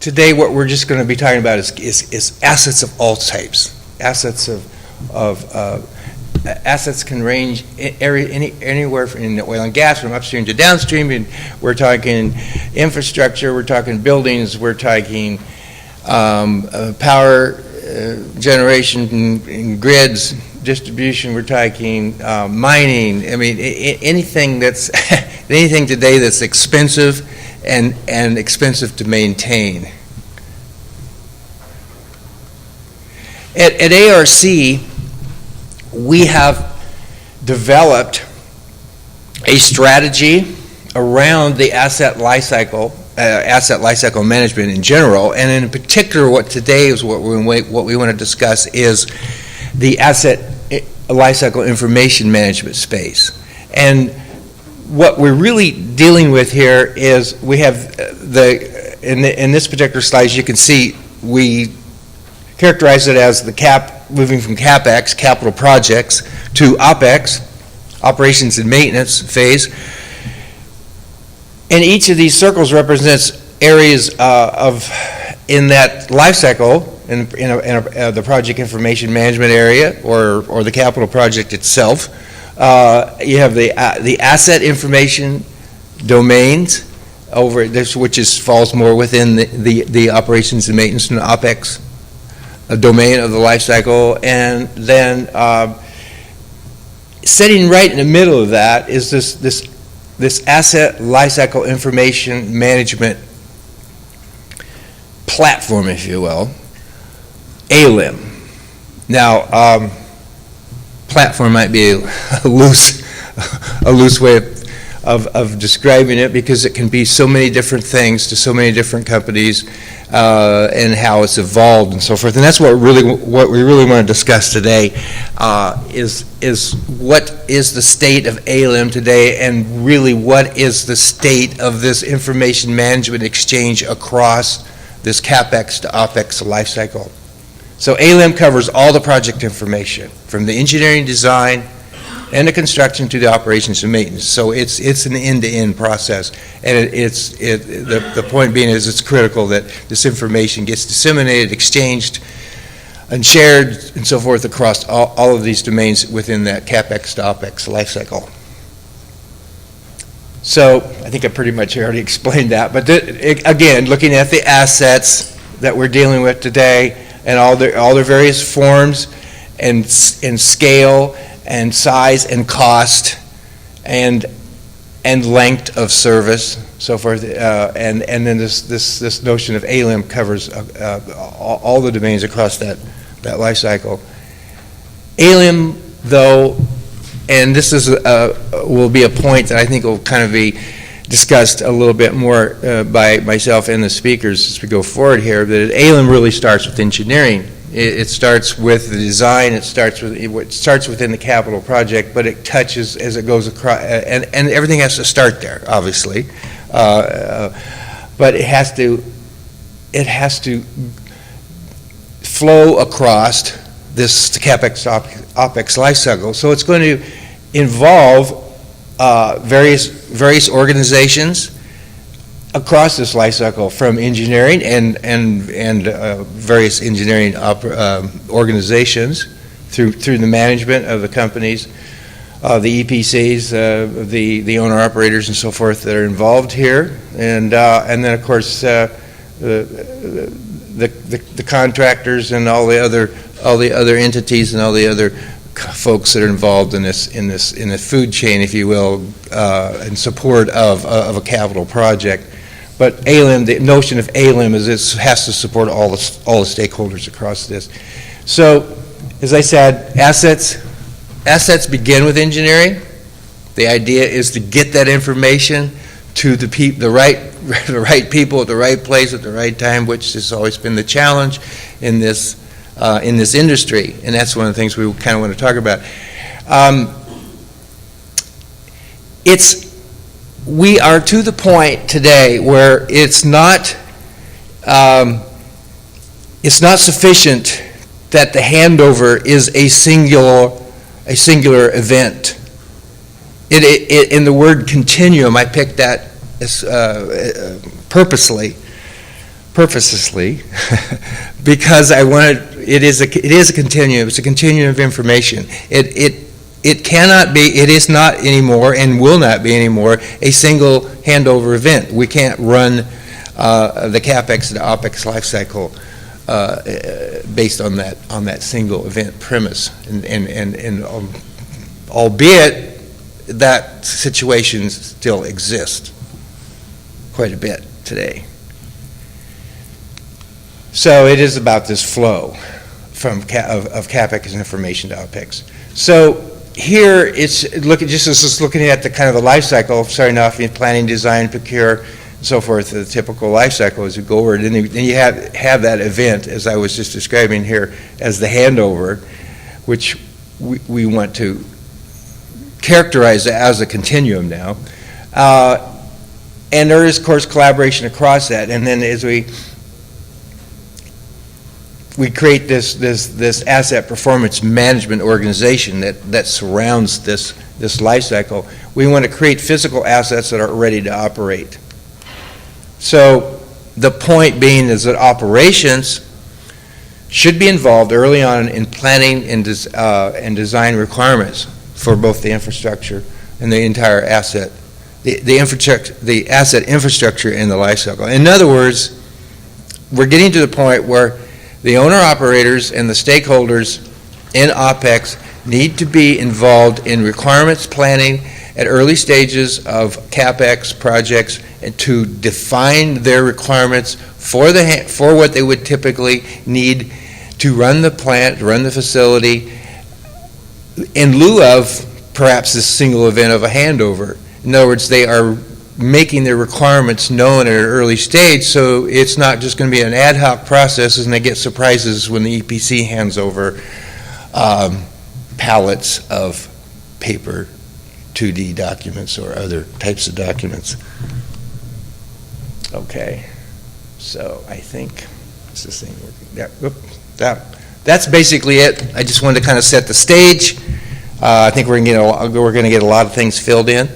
today what we're just going to be talking about is assets of all types. Assets assets can range anywhere in the oil and gas, from upstream to downstream. And we're talking infrastructure, we're talking buildings, we're talking power generation and grids, distribution, we're talking mining. I mean, anything that's anything today that's expensive and expensive to maintain. At ARC, we have developed a strategy around the asset lifecycle management in general, and in particular, what we want to discuss is the asset lifecycle information management space. And what we're really dealing with here is we have in this particular slide, as you can see, we characterize it as moving from CAPEX, capital projects, to OPEX, operations and maintenance phase. And each of these circles represents areas in that life cycle, in the project information management area or the capital project itself. You have the asset information domains over this, which falls more within the operations and maintenance and OPEX domain of the life cycle, and then sitting right in the middle of that is this asset lifecycle information management platform, if you will, ALIM. Now, platform might be a loose way of describing it, because it can be so many different things to so many different companies, and how it's evolved and so forth. And that's what we really want to discuss today, is what is the state of ALIM today, and really what is the state of this information management exchange across this CAPEX to OPEX lifecycle. So ALIM covers all the project information, from the engineering design and the construction to the operations and maintenance. So it's an end-to-end process, and the point being is it's critical that this information gets disseminated, exchanged, and shared, and so forth across all of these domains within that CAPEX to OPEX lifecycle. So I think I pretty much already explained that, but again, looking at the assets that we're dealing with today, and all their various forms and scale and size and cost and length of service, so forth, and then this notion of ALIM covers all the domains across that life cycle. ALIM, though, and this will be a point that I think will kind of be discussed a little bit more by myself and the speakers as we go forward here, that ALIM really starts with engineering. It starts with the design. It starts within the capital project, but it touches as it goes across, and everything has to start there, obviously. But it has to flow across this CAPEX OPEX life cycle. So it's going to involve various organizations across this life cycle, from engineering and various engineering organizations through the management of the companies, the EPCs, the owner operators and so forth that are involved here, and then of course the contractors and all the other entities and all the other folks that are involved in the food chain, if you will, in support of a capital project. But ALIM, the notion of ALIM is it has to support all the stakeholders across this. So, as I said, assets begin with engineering. The idea is to get that information to the right people at the right place at the right time, which has always been the challenge in this industry, and that's one of the things we kind of want to talk about. We are to the point today where it's not sufficient that the handover is a singular event. In the word continuum, I picked that purposely, purposely, because I wanted, it is a continuum, it's a continuum of information. It cannot be, it is not anymore, and will not be anymore, a single handover event. We can't run the CAPEX and OPEX life cycle based on that single event premise, and albeit that situation still exists quite a bit today. So it is about this flow from of CAPEX and information to OPEX. So here it's just looking at the kind of the life cycle, starting off in planning, design, procure, and so forth, the typical life cycle as you go over it. And then you have that event, as I was just describing here, as the handover, which we want to characterize as a continuum now. And there is, of course, collaboration across that. And then as we create this asset performance management organization that surrounds this life cycle, we want to create physical assets that are ready to operate. So the point being is that operations should be involved early on in planning and design requirements for both the infrastructure and the entire asset, the asset infrastructure in the life cycle. In other words, we're getting to the point where the owner-operators and the stakeholders in OPEX need to be involved in requirements planning at early stages of CAPEX projects, and to define their requirements for what they would typically need to run the plant, run the facility, in lieu of perhaps this single event of a handover. In other words, they are making their requirements known at an early stage, so it's not just going to be an ad hoc process and they get surprises when the EPC hands over pallets of paper 2D documents or other types of documents. Okay, so I think, is this thing working? That's basically it. I just wanted to kind of set the stage. I think we're going to get a lot of things filled in.